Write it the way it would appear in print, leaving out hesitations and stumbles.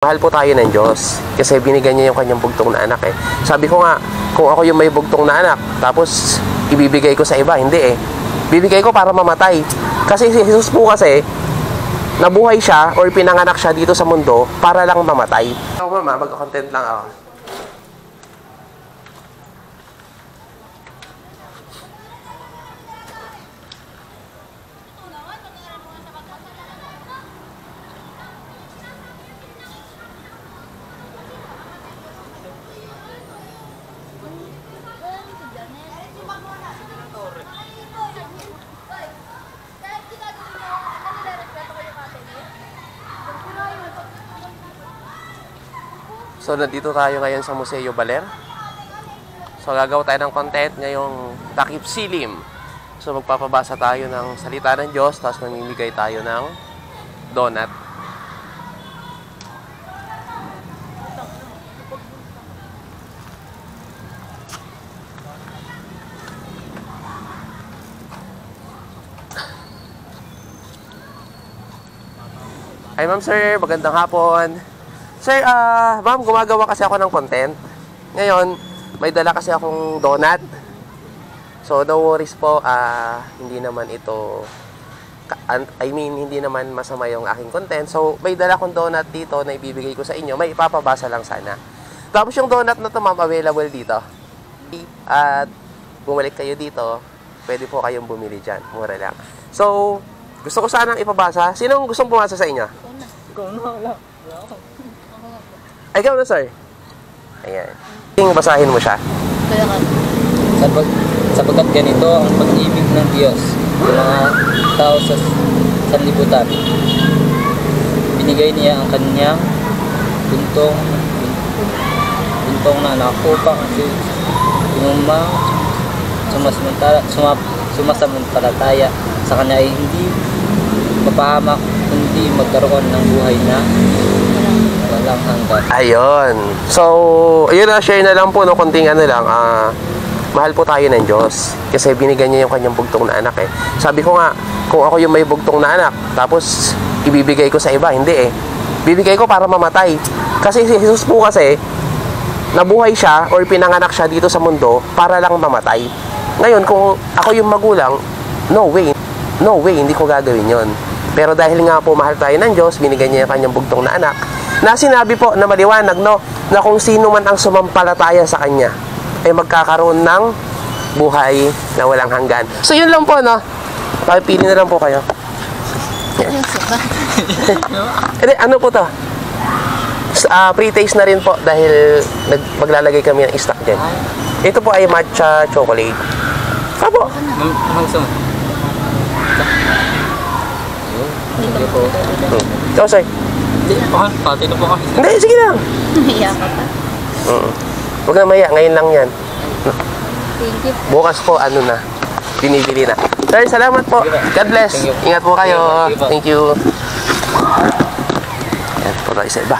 Mahal po tayo ng Diyos kasi binigyan niya yung kanyang bugtong na anak eh. Sabi ko nga, kung ako yung may bugtong na anak, tapos ibibigay ko sa iba, hindi eh. Bibigay ko para mamatay. Kasi si Jesus po kasi, nabuhay siya or pinanganak siya dito sa mundo para lang mamatay. So mama, mag-content lang ako. So, nandito tayo ngayon sa Museo Baler. So, gagawa tayo ng content ngayong Takip Silim. So, magpapabasa tayo ng salita ng Diyos, tapos mamimigay tayo ng donut. Hi, ma'am, sir. Magandang hapon. Sir, ma'am, gumagawa kasi ako ng content. Ngayon, may dala kasi akong donut. So, no worries po, hindi naman ito, hindi naman masama yung aking content. So, may dala akong donut dito na ibibigay ko sa inyo. May ipapabasa lang sana. Tapos yung donut na to, ma'am, available dito. At bumalik kayo dito, pwede po kayong bumili dyan. Mura lang. So, gusto ko sanang ipabasa. Sinong gustong bumasa sa inyo? Ikaw na, wala. Ay, ikaw na, sir. Ayan. Basahin mo siya. Kaya ka. Sapagkat ganito ang pag-ibig ng Diyos sa mga tao sa sanlibutan. Binigay niya ang kanyang buntong na anak upang sinumang sumasamantalataya sa kanya ay hindi mapahamak, hindi magkaroon ng buhay na walang hanggan. Ayun. So, ayun na, share na lang po, no, konting ano lang, mahal po tayo ng Diyos kasi binigyan niya yung kanyang bugtong na anak eh. Sabi ko nga, kung ako yung may bugtong na anak, tapos ibibigay ko sa iba, hindi eh. Bibigay ko para mamatay. Kasi si Jesus po kasi, nabuhay siya or pinanganak siya dito sa mundo para lang mamatay. Ngayon, kung ako yung magulang, no way, hindi ko gagawin yon. Pero dahil nga po mahal tayo ng Diyos, binigyan niya yung kanyang bugtong na anak, na sinabi po na maliwanag, no, na kung sino man ang sumampalataya sa kanya ay magkakaroon ng buhay na walang hanggan. So yun lang po, no. Pili na lang po kayo. Ano po to? Pre-taste na rin po dahil maglalagay kami ng stock dyan. Ito po ay matcha chocolate. Apo. Anong gusto mo? Hindi po. Ikaw, sir. Hindi, pati na po kami. Hindi, sige lang. Naiya ka pa. Huwag na maya, ngayon lang yan. Thank you. Bukas po, ano na, binibili na. Sir, salamat po. God bless. Ingat po kayo. Thank you. Yan po tayo sa iba.